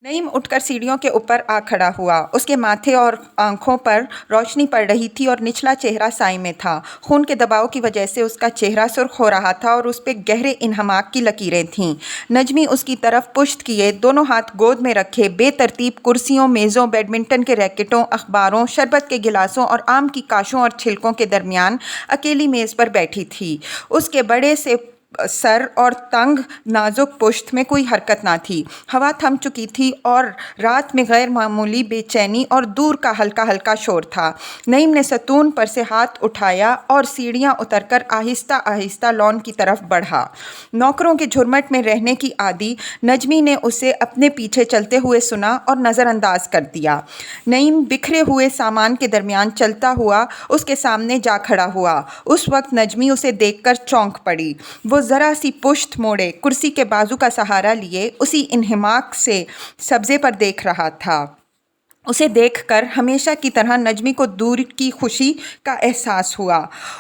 नईम उठकर सीढ़ियों के ऊपर आ खड़ा हुआ। उसके माथे और आंखों पर रोशनी पड़ रही थी और निचला चेहरा साए में था। खून के दबाव की वजह से उसका चेहरा सुर्ख हो रहा था और उस पे गहरे इन्हमाक की लकीरें थीं। नजमी उसकी तरफ पुश्त किए, दोनों हाथ गोद में रखे, बेतरतीब कुर्सियों, मेज़ों, बैडमिंटन के रैकेटों, अखबारों, शरबत के गिलासों और आम की काशों और छिलकों के दरमियान अकेली मेज़ पर बैठी थी। उसके बड़े से सर और तंग नाजुक पुश्त में कोई हरकत ना थी। हवा थम चुकी थी और रात में गैर मामूली बेचैनी और दूर का हल्का हल्का शोर था। नईम ने सतून पर से हाथ उठाया और सीढ़ियां उतरकर आहिस्ता आहिस्ता लॉन की तरफ बढ़ा। नौकरों के झुरमट में रहने की आदी नजमी ने उसे अपने पीछे चलते हुए सुना और नज़रअंदाज कर दिया। नईम बिखरे हुए सामान के दरमियान चलता हुआ उसके सामने जा खड़ा हुआ। उस वक्त नजमी उसे देखकर चौंक पड़ी। वो ज़रा सी पुश्त मोड़े, कुर्सी के बाजू का सहारा लिए उसी इन्हिमाक से सब्ज़े पर देख रहा था। उसे देखकर हमेशा की तरह नजमी को दूर की खुशी का एहसास हुआ।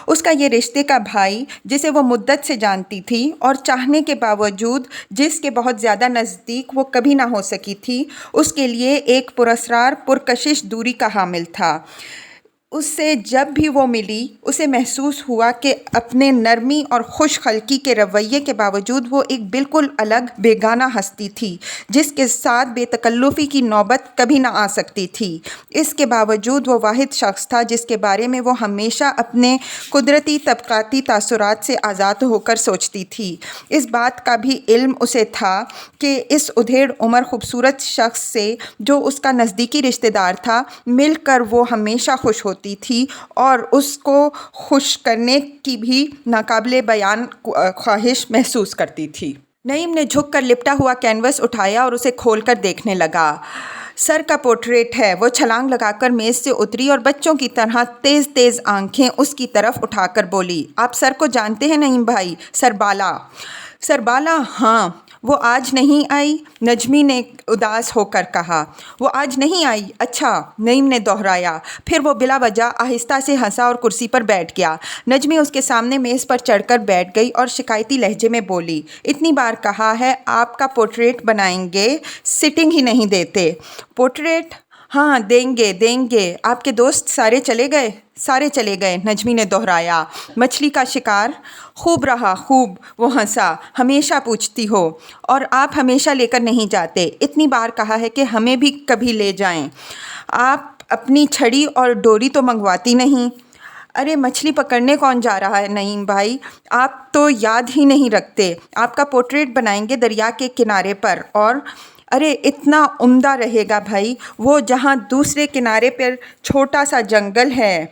उसका ये रिश्ते का भाई, जिसे वो मुद्दत से जानती थी और चाहने के बावजूद जिसके बहुत ज़्यादा नज़दीक वो कभी ना हो सकी थी, उसके लिए एक पुरस्कार पुरकशिश दूरी का हामिल था। उससे जब भी वो मिली, उसे महसूस हुआ कि अपने नरमी और खुश खल्की के रवैये के बावजूद वो एक बिल्कुल अलग बेगाना हस्ती थी, जिसके साथ बेतकल्लुफ़ी की नौबत कभी ना आ सकती थी। इसके बावजूद वो वाहिद शख्स था जिसके बारे में वो हमेशा अपने कुदरती तबक़ाती तासुरात से आज़ाद होकर सोचती थी। इस बात का भी इल्म उसे था कि इस उधेड़ उम्र खूबसूरत शख्स से, जो उसका नज़दीकी रिश्तेदार था, मिलकर वो हमेशा खुश होती थी और उसको खुश करने की भी नाकाबिले बयान ख्वाहिश महसूस करती थी। नईम ने झुककर लिपटा हुआ कैनवस उठाया और उसे खोलकर देखने लगा। सर का पोर्ट्रेट है। वो छलांग लगाकर मेज़ से उतरी और बच्चों की तरह तेज़ तेज़ आंखें उसकी तरफ उठाकर बोली, आप सर को जानते हैं नईम भाई? सरबाला। सरबाला? हाँ। वो आज नहीं आई? नजमी ने उदास होकर कहा। वो आज नहीं आई? अच्छा, नईम ने दोहराया। फिर वो बिला वजह आहिस्ता से हंसा और कुर्सी पर बैठ गया। नजमी उसके सामने मेज़ पर चढ़कर बैठ गई और शिकायती लहजे में बोली, इतनी बार कहा है आपका पोर्ट्रेट बनाएंगे, सिटिंग ही नहीं देते। पोर्ट्रेट? हाँ, देंगे देंगे। आपके दोस्त सारे चले गए? सारे चले गए, नजमी ने दोहराया। मछली का शिकार? खूब रहा, खूब। वो हंसा। हमेशा पूछती हो और आप हमेशा लेकर नहीं जाते। इतनी बार कहा है कि हमें भी कभी ले जाएं। आप अपनी छड़ी और डोरी तो मंगवाती नहीं। अरे मछली पकड़ने कौन जा रहा है नईम भाई, आप तो याद ही नहीं रखते। आपका पोर्ट्रेट बनाएंगे दरिया के किनारे पर। और अरे इतना उम्दा रहेगा भाई, वो जहाँ दूसरे किनारे पर छोटा सा जंगल हैं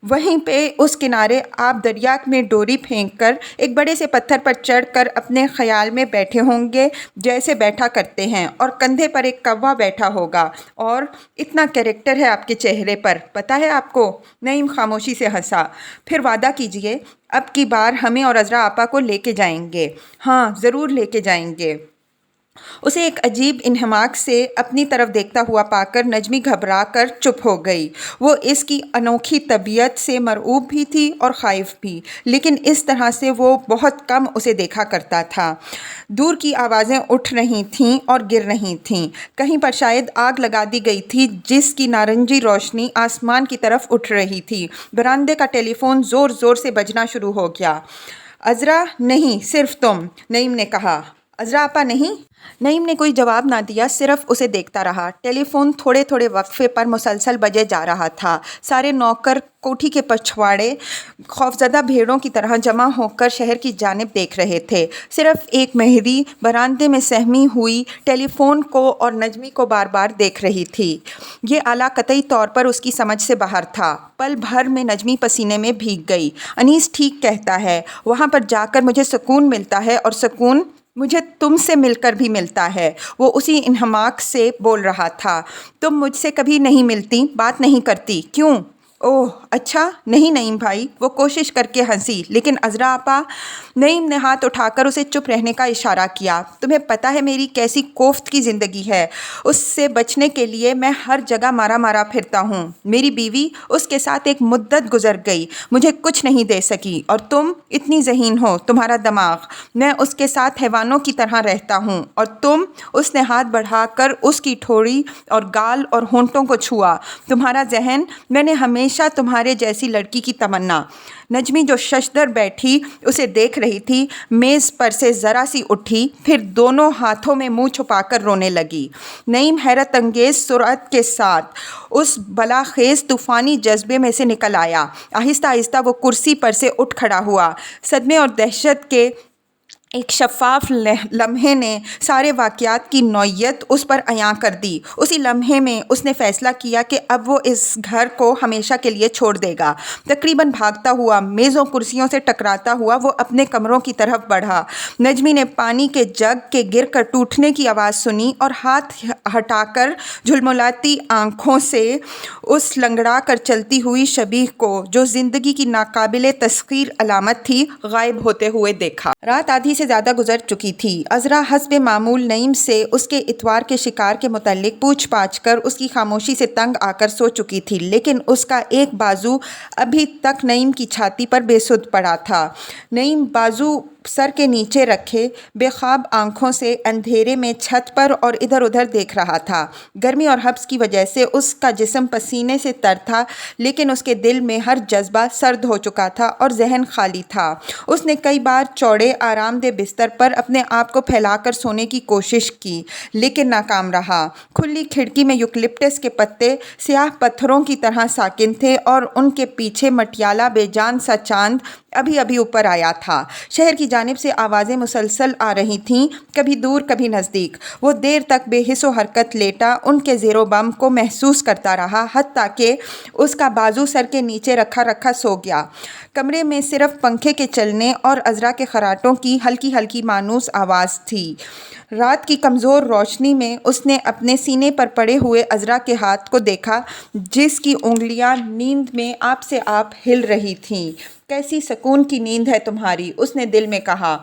वहीं पे उस किनारे आप दरिया में डोरी फेंककर एक बड़े से पत्थर पर चढ़कर अपने ख्याल में बैठे होंगे जैसे बैठा करते हैं, और कंधे पर एक कौवा बैठा होगा। और इतना कैरेक्टर है आपके चेहरे पर, पता है आपको? नईम खामोशी से हंसा। फिर वादा कीजिए अब की बार हमें और अज़रा आपा को लेके जाएंगे। हाँ ज़रूर लेके जाएंगे। उसे एक अजीब इन्हमाक से अपनी तरफ देखता हुआ पाकर नजमी घबरा कर चुप हो गई। वो इसकी अनोखी तबीयत से मरऊब भी थी और ख़ाइफ भी, लेकिन इस तरह से वो बहुत कम उसे देखा करता था। दूर की आवाज़ें उठ रही थीं और गिर रही थीं। कहीं पर शायद आग लगा दी गई थी जिसकी नारंगी रोशनी आसमान की तरफ उठ रही थी। बरामदे का टेलीफोन ज़ोर ज़ोर से बजना शुरू हो गया। अज़रा नहीं, सिर्फ तुम, नईम ने कहा। अज़रा आपा नहीं? नईम ने कोई जवाब ना दिया, सिर्फ उसे देखता रहा। टेलीफोन थोड़े थोड़े वक्फे पर मुसलसल बजे जा रहा था। सारे नौकर कोठी के पछवाड़े खौफजदा भेड़ों की तरह जमा होकर शहर की जानिब देख रहे थे। सिर्फ एक मेहरी बरामदे में सहमी हुई टेलीफोन को और नजमी को बार बार देख रही थी। ये आला कतई तौर पर उसकी समझ से बाहर था। पल भर में नजमी पसीने में भीग गई। अनीस ठीक कहता है, वहाँ पर जाकर मुझे सुकून मिलता है और सुकून मुझे तुमसे मिलकर भी मिलता है। वो उसी इन्हमाक से बोल रहा था। तुम मुझसे कभी नहीं मिलती, बात नहीं करती, क्यों? ओह अच्छा, नहीं नईम भाई, वो कोशिश करके हंसी, लेकिन अज़रा आपा। नईम ने हाथ उठाकर उसे चुप रहने का इशारा किया। तुम्हें पता है मेरी कैसी कोफ्त की ज़िंदगी है। उससे बचने के लिए मैं हर जगह मारा मारा फिरता हूँ। मेरी बीवी, उसके साथ एक मुद्दत गुजर गई, मुझे कुछ नहीं दे सकी, और तुम इतनी ज़हीन हो, तुम्हारा दिमाग। मैं उसके साथ हैवानों की तरह रहता हूँ, और तुम। उसने हाथ बढ़ाकर उसकी ठोड़ी और गाल और होंठों को छुआ। तुम्हारा जहन, मैंने हमेशा तुम्हारे जैसी लड़की की तमन्ना। नजमी जो शशदर बैठी उसे देख रही थी, मेज़ पर से ज़रा सी उठी, फिर दोनों हाथों में मुंह छुपाकर रोने लगी। नईम हैरत अंगेज सुरअत के साथ उस बलाखेज़ तूफ़ानी जज्बे में से निकल आया। आहिस्ता आहिस्ता वो कुर्सी पर से उठ खड़ा हुआ। सदमे और दहशत के एक शफ़ाफ लम्हे ने सारे वाक़यात की नौयत उस पर अयां कर दी। उसी लम्हे में उसने फ़ैसला किया कि अब वो इस घर को हमेशा के लिए छोड़ देगा। तकरीबन भागता हुआ, मेज़ों कुर्सियों से टकराता हुआ वो अपने कमरों की तरफ बढ़ा। नजमी ने पानी के जग के गिर कर टूटने की आवाज़ सुनी और हाथ हटाकर झुलमुलाती आँखों से उस लंगड़ा कर चलती हुई शबीह को, जो ज़िंदगी की नाकाबिले तस्खीर अलामत थी, गायब होते हुए देखा। रात आधी से ज़्यादा गुजर चुकी थी। अज़रा हस्बे मामूल नईम से उसके इतवार के शिकार के मुतालिक पूछ पाछ कर उसकी खामोशी से तंग आकर सो चुकी थी, लेकिन उसका एक बाजू अभी तक नईम की छाती पर बेसुध पड़ा था। नईम बाजू सर के नीचे रखे बेख्वाब आंखों से अंधेरे में छत पर और इधर उधर देख रहा था। गर्मी और हब्स की वजह से उसका जिस्म पसीने से तर था, लेकिन उसके दिल में हर जज्बा सर्द हो चुका था और जहन खाली था। उसने कई बार चौड़े आरामदेह बिस्तर पर अपने आप को फैलाकर सोने की कोशिश की, लेकिन नाकाम रहा। खुली खिड़की में यूकलिप्टस के पत्ते स्याह पत्थरों की तरह साकिन थे और उनके पीछे मटियाला बेजान सा चांद अभी अभी ऊपर आया था। शहर की जानिब से आवाज़ें मुसलसल आ रही थीं, कभी दूर कभी नज़दीक। वो देर तक बेहिस्सो हरकत लेटा उनके ज़ेरो बम को महसूस करता रहा, हत्ता कि उसका बाजू सर के नीचे रखा रखा सो गया। कमरे में सिर्फ पंखे के चलने और अज़रा के खराटों की हल्की हल्की मानूस आवाज़ थी। रात की कमज़ोर रोशनी में उसने अपने सीने पर पड़े हुए अज़रा के हाथ को देखा, जिसकी उंगलियां नींद में आप से आप हिल रही थीं। कैसी सुकून की नींद है तुम्हारी, उसने दिल में कहा,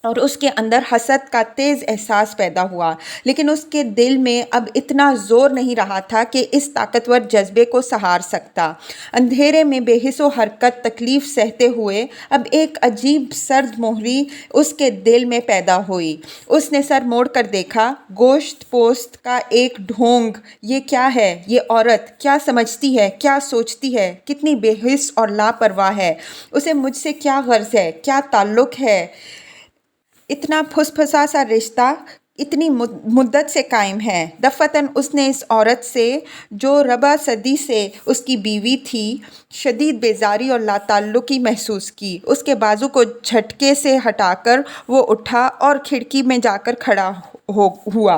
और उसके अंदर हसद का तेज़ एहसास पैदा हुआ। लेकिन उसके दिल में अब इतना ज़ोर नहीं रहा था कि इस ताकतवर जज्बे को सहार सकता। अंधेरे में बेहिस्सो हरकत तकलीफ़ सहते हुए अब एक अजीब सर्द मोहरी उसके दिल में पैदा हुई। उसने सर मोड़ कर देखा। गोश्त पोस्त का एक ढोंग। ये क्या है? ये औरत क्या समझती है, क्या सोचती है, कितनी बेहिस और लापरवाह है। उसे मुझसे क्या गर्ज है, क्या ताल्लुक़ है? इतना फुसफुसा सा रिश्ता इतनी मुद्दत से कायम है। दफ़तन उसने इस औरत से, जो रबा सदी से उसकी बीवी थी, शदीद बेजारी और लाताल्लुकी महसूस की। उसके बाजू को झटके से हटाकर वो उठा और खिड़की में जाकर खड़ा हुआ।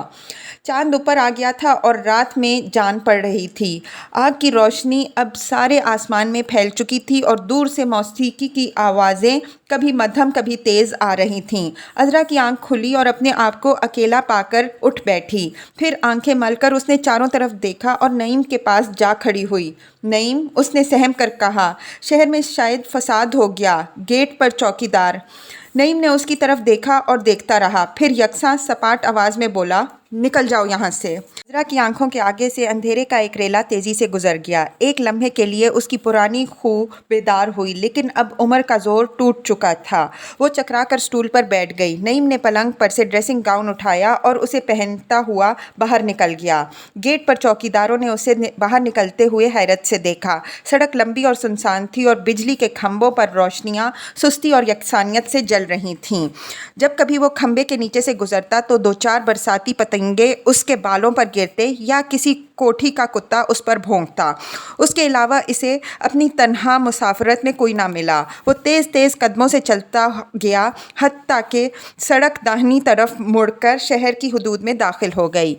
चांद ऊपर आ गया था और रात में जान पड़ रही थी। आग की रोशनी अब सारे आसमान में फैल चुकी थी और दूर से मौसीकी की आवाज़ें कभी मध्यम कभी तेज़ आ रही थीं। अज़रा की आंख खुली और अपने आप को अकेला पाकर उठ बैठी। फिर आंखें मलकर उसने चारों तरफ देखा और नईम के पास जा खड़ी हुई। नईम, उसने सहम कर कहा, शहर में शायद फसाद हो गया, गेट पर चौकीदार। नईम ने उसकी तरफ देखा और देखता रहा, फिर यकसा सपाट आवाज़ में बोला, निकल जाओ यहाँ से। अज़रा की आंखों के आगे से अंधेरे का एक रेला तेज़ी से गुजर गया। एक लम्हे के लिए उसकी पुरानी खूह बेदार हुई, लेकिन अब उम्र का जोर टूट चुका था। वो चकरा कर स्टूल पर बैठ गई। नईम ने पलंग पर से ड्रेसिंग गाउन उठाया और उसे पहनता हुआ बाहर निकल गया। गेट पर चौकीदारों ने उसे बाहर निकलते हुए हैरत से देखा। सड़क लंबी और सुनसान थी और बिजली के खंभों पर रोशनियाँ सुस्ती और यकसानियत से जल रही थीं। जब कभी वो खंभे के नीचे से गुजरता तो दो चार बरसाती पतंगे उसके बालों पर गिरते या किसी कोठी का कुत्ता उस पर भौंकता। उसके अलावा इसे अपनी तन्हा मुसाफरत में कोई ना मिला। वो तेज़ तेज़ कदमों से चलता गया, हत्ता कि सड़क दाहिनी तरफ मुड़कर शहर की हदूद में दाखिल हो गई।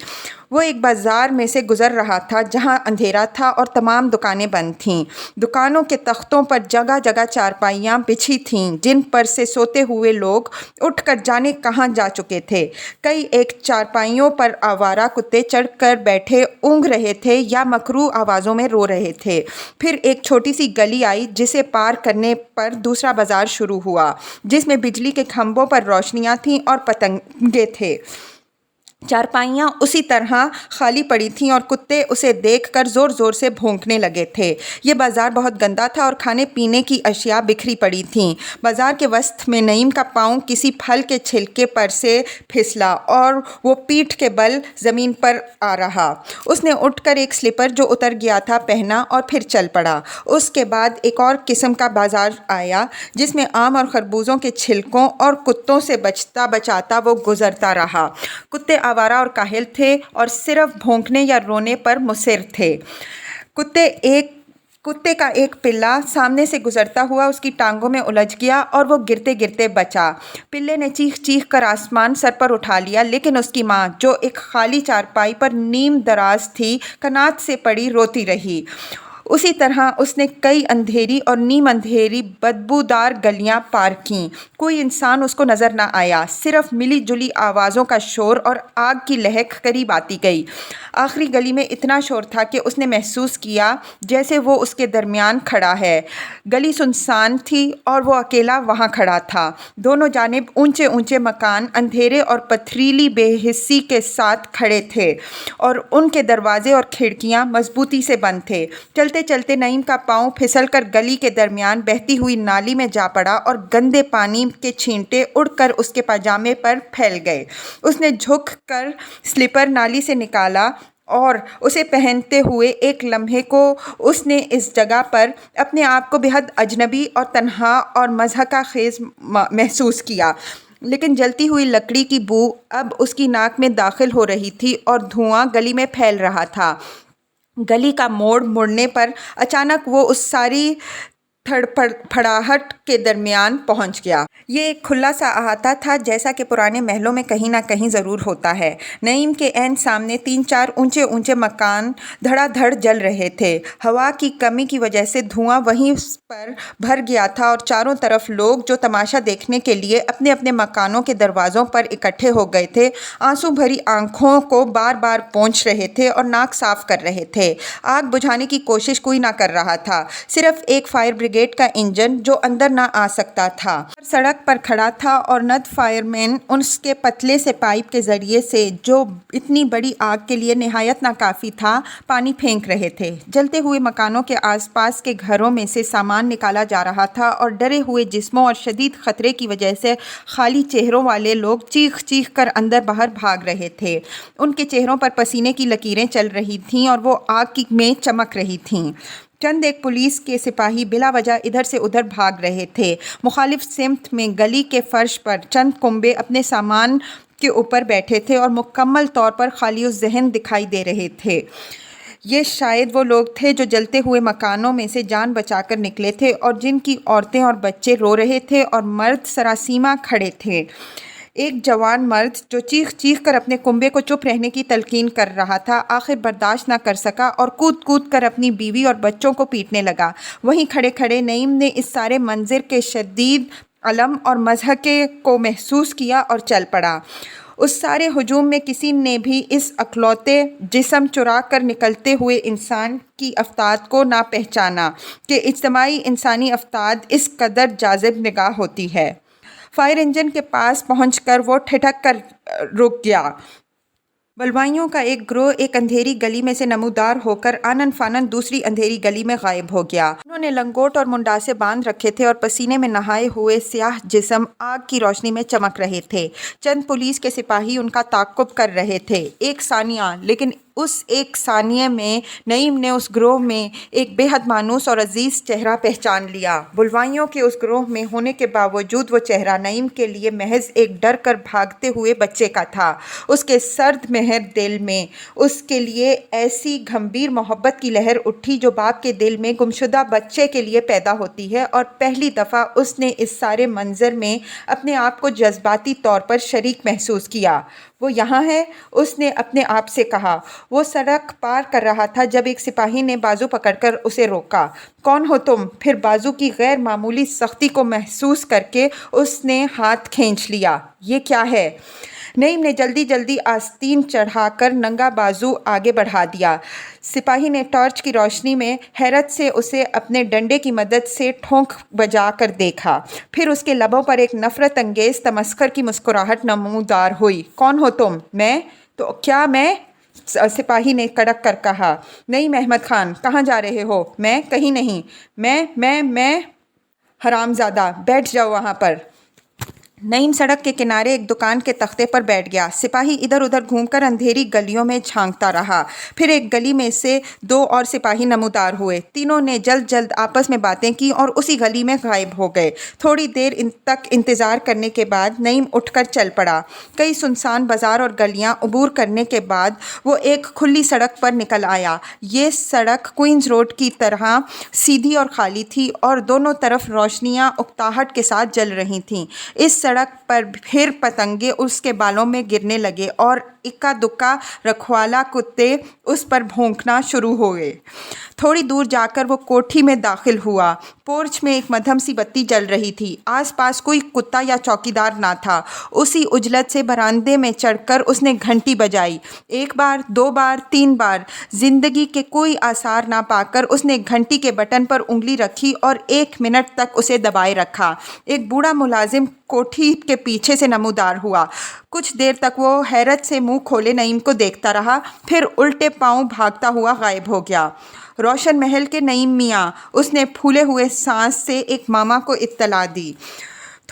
वो एक बाज़ार में से गुज़र रहा था जहां अंधेरा था और तमाम दुकानें बंद थीं। दुकानों के तख्तों पर जगह जगह चारपाइयाँ बिछी थीं, जिन पर से सोते हुए लोग उठकर जाने कहाँ जा चुके थे। कई एक चारपाइयों पर आवारा कुत्ते चढ़कर बैठे ऊँघ سونگھ رہے تھے یا مکروہ آوازوں میں رو رہے تھے۔ پھر ایک چھوٹی سی گلی آئی جسے پار کرنے پر دوسرا بازار شروع ہوا جس میں بجلی کے کھمبوں پر روشنیاں تھیں اور پتنگے تھے۔ چارپائیاں اسی طرح خالی پڑی تھیں اور کتے اسے دیکھ کر زور زور سے بھونکنے لگے تھے۔ یہ بازار بہت گندا تھا اور کھانے پینے کی اشیاء بکھری پڑی تھیں۔ بازار کے وسط میں نعیم کا پاؤں کسی پھل کے چھلکے پر سے پھسلا اور وہ پیٹھ کے بل زمین پر آ رہا۔ اس نے اٹھ کر ایک سلیپر جو اتر گیا تھا پہنا اور پھر چل پڑا۔ اس کے بعد ایک اور قسم کا بازار آیا جس میں آم اور خربوزوں کے چھلکوں اور کتوں سے بچتا بچاتا وہ گزرتا رہا۔ کتے آوارہ اور کاہل تھے اور صرف بھونکنے یا رونے پر مصر تھے۔ کتے کا ایک پلہ سامنے سے گزرتا ہوا اس کی ٹانگوں میں الجھ گیا اور وہ گرتے گرتے بچا۔ پلے نے چیخ چیخ کر آسمان سر پر اٹھا لیا، لیکن اس کی ماں جو ایک خالی چارپائی پر نیم دراز تھی کنات سے پڑی روتی رہی۔ اسی طرح اس نے کئی اندھیری اور نیم اندھیری بدبودار گلیاں پار کیں۔ کوئی انسان اس کو نظر نہ آیا، صرف ملی جلی آوازوں کا شور اور آگ کی لہک قریب آتی گئی۔ آخری گلی میں اتنا شور تھا کہ اس نے محسوس کیا جیسے وہ اس کے درمیان کھڑا ہے۔ گلی سنسان تھی اور وہ اکیلا وہاں کھڑا تھا۔ دونوں جانب اونچے اونچے مکان اندھیرے اور پتھریلی بے حسی کے ساتھ کھڑے تھے اور ان کے دروازے اور کھڑکیاں مضبوطی سے بند تھے۔ چلتے چلتے نعیم کا پاؤں پھسل کر گلی کے درمیان بہتی ہوئی نالی میں جا پڑا اور گندے پانی کے چھینٹے اڑ کر اس کے پاجامے پر پھیل گئے۔ اس نے جھک کر سلیپر نالی سے نکالا اور اسے پہنتے ہوئے ایک لمحے کو اس نے اس جگہ پر اپنے آپ کو بے حد اجنبی اور تنہا اور مضحکہ خیز محسوس کیا۔ لیکن جلتی ہوئی لکڑی کی بو اب اس کی ناک میں داخل ہو رہی تھی اور دھواں گلی میں پھیل رہا تھا۔ گلی کا موڑ مڑنے پر اچانک وہ اس ساری تھڑپڑاہٹ کے درمیان پہنچ گیا۔ یہ ایک کھلا سا احاطہ تھا جیسا کہ پرانے محلوں میں کہیں نہ کہیں ضرور ہوتا ہے۔ نعیم کے عین سامنے 3-4 اونچے اونچے مکان دھڑا دھڑ جل رہے تھے۔ ہوا کی کمی کی وجہ سے دھواں وہیں پر بھر گیا تھا اور چاروں طرف لوگ جو تماشا دیکھنے کے لیے اپنے اپنے مکانوں کے دروازوں پر اکٹھے ہو گئے تھے آنسو بھری آنکھوں کو بار بار پونچھ رہے تھے اور ناک صاف کر رہے تھے۔ آگ بجھانے کی کوشش کوئی نہ کر رہا تھا، صرف ایک فائر بریگیڈ کا انجن جو اندر نہ آ سکتا تھا سڑک پر کھڑا تھا اور ند فائر مین اس کے پتلے سے پائپ کے ذریعے سے جو اتنی بڑی آگ کے لیے نہایت ناکافی تھا پانی پھینک رہے تھے۔ جلتے ہوئے مکانوں کے آس پاس کے گھروں میں سے سامان نکالا جا رہا تھا اور ڈرے ہوئے جسموں اور شدید خطرے کی وجہ سے خالی چہروں والے لوگ چیخ چیخ کر اندر باہر بھاگ رہے تھے۔ ان کے چہروں پر پسینے کی لکیریں چل رہی تھیں اور وہ آگ میں چمک رہی تھیں۔ چند ایک پولیس کے سپاہی بلا وجہ ادھر سے ادھر بھاگ رہے تھے۔ مخالف سمت میں گلی کے فرش پر چند کنبے اپنے سامان کے اوپر بیٹھے تھے اور مکمل طور پر خالی الذہن دکھائی دے رہے تھے۔ یہ شاید وہ لوگ تھے جو جلتے ہوئے مکانوں میں سے جان بچا کر نکلے تھے اور جن کی عورتیں اور بچے رو رہے تھے اور مرد سراسیمہ کھڑے تھے۔ ایک جوان مرد جو چیخ چیخ کر اپنے کنبے کو چپ رہنے کی تلقین کر رہا تھا آخر برداشت نہ کر سکا اور کود کود کر اپنی بیوی اور بچوں کو پیٹنے لگا۔ وہیں کھڑے کھڑے نعیم نے اس سارے منظر کے شدید الم اور مضحکے کو محسوس کیا اور چل پڑا۔ اس سارے ہجوم میں کسی نے بھی اس اکلوتے جسم چرا کر نکلتے ہوئے انسان کی افتاد کو نہ پہچانا کہ اجتماعی انسانی افتاد اس قدر جاذب نگاہ ہوتی ہے۔ فائر انجن کے پاس پہنچ کر وہ ٹھٹک کر رک گیا۔ بلوائیوں کا ایک گروہ ایک اندھیری گلی میں سے نمودار ہو کر آنن فانن دوسری اندھیری گلی میں غائب ہو گیا۔ انہوں نے لنگوٹ اور منڈاسے باندھ رکھے تھے اور پسینے میں نہائے ہوئے سیاہ جسم آگ کی روشنی میں چمک رہے تھے۔ چند پولیس کے سپاہی ان کا تعاقب کر رہے تھے۔ ایک ثانیہ، لیکن اس ایک ثانیے میں نعیم نے اس گروہ میں ایک بے حد مانوس اور عزیز چہرہ پہچان لیا۔ بلوائیوں کے اس گروہ میں ہونے کے باوجود وہ چہرہ نعیم کے لیے محض ایک ڈر کر بھاگتے ہوئے بچے کا تھا۔ اس کے سرد مہر دل میں اس کے لیے ایسی گھمبیر محبت کی لہر اٹھی جو باپ کے دل میں گمشدہ بچے کے لیے پیدا ہوتی ہے، اور پہلی دفعہ اس نے اس سارے منظر میں اپنے آپ کو جذباتی طور پر شریک محسوس کیا۔ وہ یہاں ہے، اس نے اپنے آپ سے کہا۔ وہ سڑک پار کر رہا تھا جب ایک سپاہی نے بازو پکڑ کر اسے روکا۔ کون ہو تم؟ پھر بازو کی غیر معمولی سختی کو محسوس کر کے اس نے ہاتھ کھینچ لیا۔ یہ کیا ہے؟ नईम ने जल्दी जल्दी आस्तीन चढ़ाकर नंगा बाजू आगे बढ़ा दिया। सिपाही ने टॉर्च की रोशनी में हैरत से उसे अपने डंडे की मदद से ठोंक बजा कर देखा। फिर उसके लबों पर एक नफरत अंगेज तमस्खर की मुस्कुराहट नमूदार हुई। कौन हो तुम? मैं? तो क्या मैं? सिपाही ने कड़क कर कहा। नईम अहमद खान, कहाँ जा रहे हो? मैं? कहीं नहीं। मैं हरामजादा, बैठ जाओ वहाँ पर। नईम सड़क के किनारे एक दुकान के तख्ते पर बैठ गया। सिपाही इधर उधर घूमकर अंधेरी गलियों में झांकता रहा। फिर एक गली में से दो और सिपाही नमूदार हुए। तीनों ने जल्द जल्द आपस में बातें की और उसी गली में गायब हो गए। थोड़ी देर तक इंतज़ार करने के बाद नईम उठकर चल पड़ा। कई सुनसान बाजार और गलियां अबूर करने के बाद वो एक खुली सड़क पर निकल आया। ये सड़क क्वींस रोड की तरह सीधी और खाली थी और दोनों तरफ रोशनियां उकताहट के साथ जल रही थीं। इस सड़क पर फिर पतंगे उसके बालों में गिरने लगे और इक्का दुक्का रखवाला कुत्ते उस पर भौंकना शुरू हो गए। थोड़ी दूर जाकर वो कोठी में दाखिल हुआ। पोर्च में एक मध्यम सी बत्ती जल रही थी। आसपास कोई कुत्ता या चौकीदार ना था। उसी उजलत से बरामदे में चढ़कर उसने घंटी बजाई। एक बार, दो बार, तीन बार। जिंदगी के कोई आसार ना पाकर उसने घंटी के बटन पर उंगली रखी और 1 मिनट तक उसे दबाए रखा। एक बूढ़ा मुलाजिम कोठी के पीछे से नमूदार हुआ। कुछ देर तक वो हैरत से मुंह खोले नईम को देखता रहा, फिर उल्टे पांव भागता हुआ गायब हो गया। रोशन महल के नईम मियाँ, उसने फूले हुए सांस से एक मामा को इत्तला दी।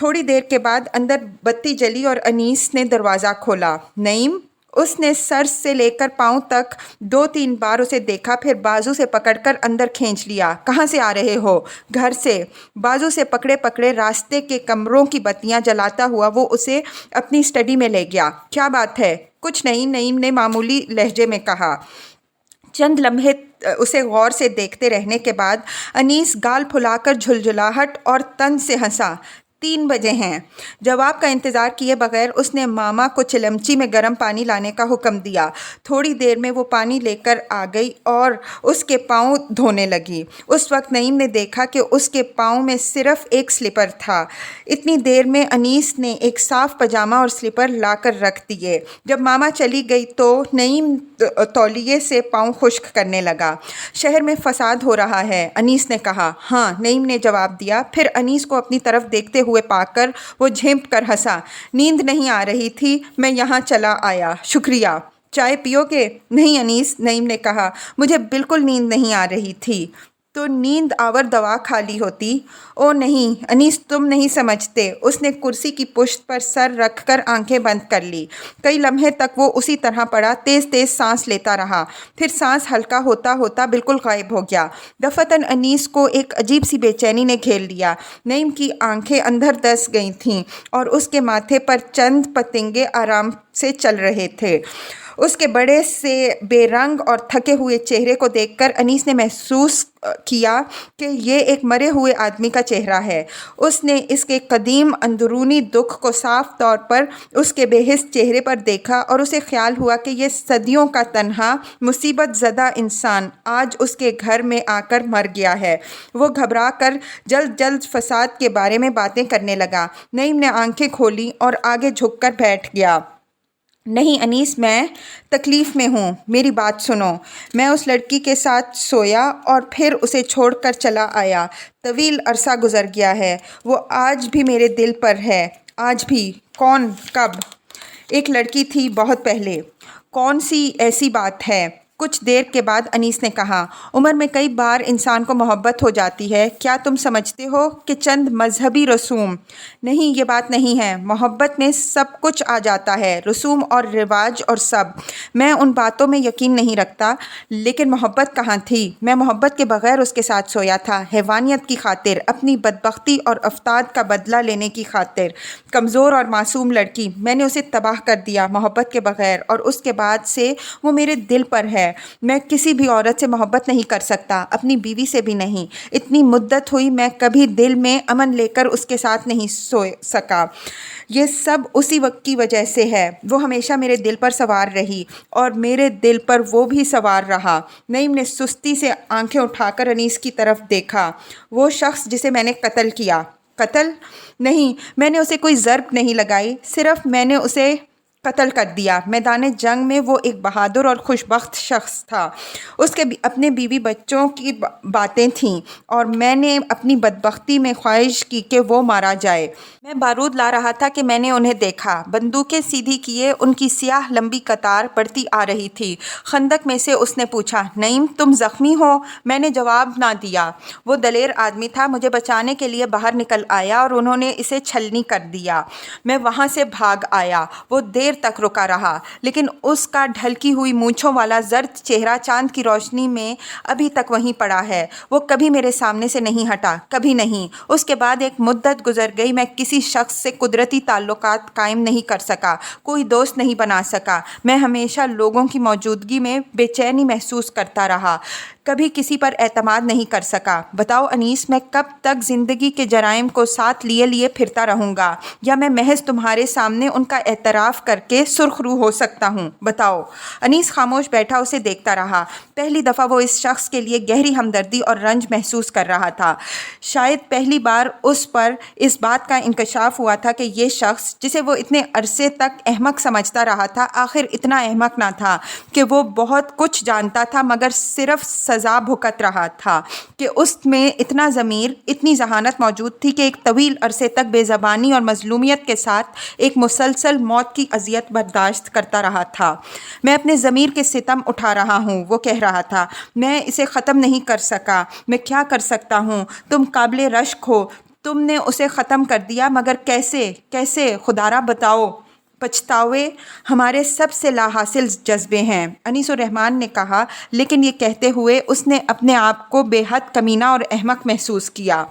थोड़ी देर के बाद अंदर बत्ती जली और अनीस ने दरवाज़ा खोला। नईम? उसने सर से लेकर पाँव तक 2-3 बार उसे देखा, फिर बाजू से पकड़कर अंदर खींच लिया। कहाँ से आ रहे हो? घर से। बाजू से पकड़े पकड़े रास्ते के कमरों की बत्तियां जलाता हुआ वो उसे अपनी स्टडी में ले गया। क्या बात है? कुछ नहीं, नईम ने मामूली लहजे में कहा। चंद लम्हे उसे गौर से देखते रहने के बाद अनीस गाल फुलाकर झुलझुलाहट और तन से हंसा। 3 बजे हैं। जवाब का इंतज़ार किए बगैर उसने मामा को चिलमची में गर्म पानी लाने का हुक्म दिया। थोड़ी देर में वो पानी लेकर आ गई और उसके पाँव धोने लगी। उस वक्त नईम ने देखा कि उसके पाँव में सिर्फ एक स्लीपर था। इतनी देर में अनीस ने एक साफ़ पजामा और स्लीपर लाकर रख दिए। जब मामा चली गई तो नईम तौलिए से पाँव खुश्क करने लगा। शहर में फसाद हो रहा है, अनीस ने कहा। हाँ, नईम ने जवाब दिया। फिर अनीस को अपनी तरफ देखते हुए पाकर वो झेंप कर हंसा। नींद नहीं आ रही थी, मैं यहाँ चला आया। शुक्रिया। चाय पियोगे? नहीं अनीस, नईम ने कहा, मुझे बिल्कुल नींद नहीं आ रही थी। तो नींद आवर दवा खा ली होती। ओ नहीं अनीस, तुम नहीं समझते। उसने कुर्सी की पुश्त पर सर रखकर आंखें बंद कर ली। कई लम्हे तक वो उसी तरह पड़ा, तेज़ तेज़ सांस लेता रहा। फिर सांस हल्का होता होता बिल्कुल गायब हो गया। दफतन अनीस को एक अजीब सी बेचैनी ने घेर लिया। नईम की आंखें अंदर दस गई थीं और उसके माथे पर चंद पतंगे आराम से चल रहे थे। उसके बड़े से बेरंग और थके हुए चेहरे को देखकर अनीस ने महसूस किया कि ये एक मरे हुए आदमी का चेहरा है। उसने इसके कदीम अंदरूनी दुख को साफ तौर पर उसके बेहिस चेहरे पर देखा और उसे ख्याल हुआ कि ये सदियों का तन्हा मुसीबत ज़दा इंसान आज उसके घर में आकर मर गया है। वो घबरा कर जल्द जल्द फसाद के बारे में बातें करने लगा। नईम ने आंखें खोली और आगे झुककर बैठ गया। नहीं अनीस, मैं तकलीफ़ में हूँ, मेरी बात सुनो। मैं उस लड़की के साथ सोया और फिर उसे छोड़कर चला आया। तवील अरसा गुज़र गया है। वो आज भी मेरे दिल पर है। आज भी? कौन? कब? एक लड़की थी बहुत पहले। कौन सी ऐसी बात है? कुछ देर के बाद अनीस ने कहा, उम्र में कई बार इंसान को मोहब्बत हो जाती है। क्या तुम समझते हो कि चंद मजहबी रसूम? नहीं, ये बात नहीं है। मोहब्बत में सब कुछ आ जाता है, रसूम और रिवाज और सब। मैं उन बातों में यकीन नहीं रखता। लेकिन मोहब्बत कहाँ थी? मैं मोहब्बत के बगैर उसके साथ सोया था, हैवानियत की खातिर, अपनी बदबख्ती और अफ्ताद का बदला लेने की खातिर। कमज़ोर और मासूम लड़की, मैंने उसे तबाह कर दिया मोहब्बत के बगैर, और उसके बाद से वो मेरे दिल पर है। मैं किसी भी औरत से मोहब्बत नहीं कर सकता, अपनी बीवी से भी नहीं। इतनी मुद्दत हुई मैं कभी दिल में अमन लेकर उसके साथ नहीं सो सका। ये सब उसी वक्त की वजह से है। वो हमेशा मेरे दिल पर सवार रही और मेरे दिल पर वो भी सवार रहा। नईम ने सुस्ती से आंखें उठाकर अनीस की तरफ देखा। वो शख्स जिसे मैंने कत्ल किया। कत्ल? नहीं, मैंने उसे कोई ज़र्ब नहीं लगाई, सिर्फ मैंने उसे قتل کر دیا۔ میدان جنگ میں وہ ایک بہادر اور خوشبخت شخص تھا۔ اس کے اپنے بیوی بچوں کی باتیں تھیں اور میں نے اپنی بدبختی میں خواہش کی کہ وہ مارا جائے۔ میں بارود لا رہا تھا کہ میں نے انہیں دیکھا۔ بندوقیں سیدھی کیے ان کی سیاہ لمبی قطار بڑھتی آ رہی تھی۔ خندق میں سے اس نے پوچھا، نعیم تم زخمی ہو؟ میں نے جواب نہ دیا۔ وہ دلیر آدمی تھا، مجھے بچانے کے لیے باہر نکل آیا اور انہوں نے اسے چھلنی کر دیا۔ میں وہاں سے بھاگ آیا۔ وہ دیر تک رکا رہا لیکن اس کا ڈھلکی ہوئی مونچھوں والا زرد چہرہ چاند کی روشنی میں ابھی تک وہیں پڑا ہے۔ وہ کبھی میرے سامنے سے نہیں ہٹا، کبھی نہیں۔ اس کے بعد ایک مدت گزر گئی، میں کسی شخص سے قدرتی تعلقات قائم نہیں کر سکا، کوئی دوست نہیں بنا سکا۔ میں ہمیشہ لوگوں کی موجودگی میں بے چینی محسوس کرتا رہا، کبھی کسی پر اعتماد نہیں کر سکا۔ بتاؤ انیس، میں کب تک زندگی کے جرائم کو ساتھ لیے پھرتا رہوں گا، یا میں محض تمہارے سامنے ان کا اعتراف کر کے سرخ رو ہو سکتا ہوں؟ بتاؤ۔ انیس خاموش بیٹھا اسے دیکھتا رہا۔ پہلی دفعہ وہ اس شخص کے لیے گہری ہمدردی اور رنج محسوس کر رہا تھا۔ شاید پہلی بار اس پر اس بات کا انکشاف ہوا تھا کہ یہ شخص جسے وہ اتنے عرصے تک احمق سمجھتا رہا تھا، آخر اتنا احمق نہ تھا، کہ وہ بہت کچھ جانتا تھا مگر صرف سزا بھگت رہا تھا، کہ اس میں اتنا ضمیر، اتنی ذہانت موجود تھی کہ ایک طویل عرصے تک بے زبانی اور مظلومیت کے ساتھ ایک مسلسل موت کی اذیت برداشت کرتا رہا تھا۔ میں اپنے ضمیر کے ستم اٹھا رہا ہوں، وہ کہہ رہا تھا۔ میں اسے ختم نہیں کر سکا۔ میں کیا کر سکتا ہوں؟ تم قابل رشک ہو، تم نے اسے ختم کر دیا، مگر کیسے خدا را بتاؤ۔ پچھتاوے ہمارے سب سے لا حاصل جذبے ہیں، انیس الرحمن نے کہا، لیکن یہ کہتے ہوئے اس نے اپنے آپ کو بے حد کمینہ اور احمق محسوس کیا۔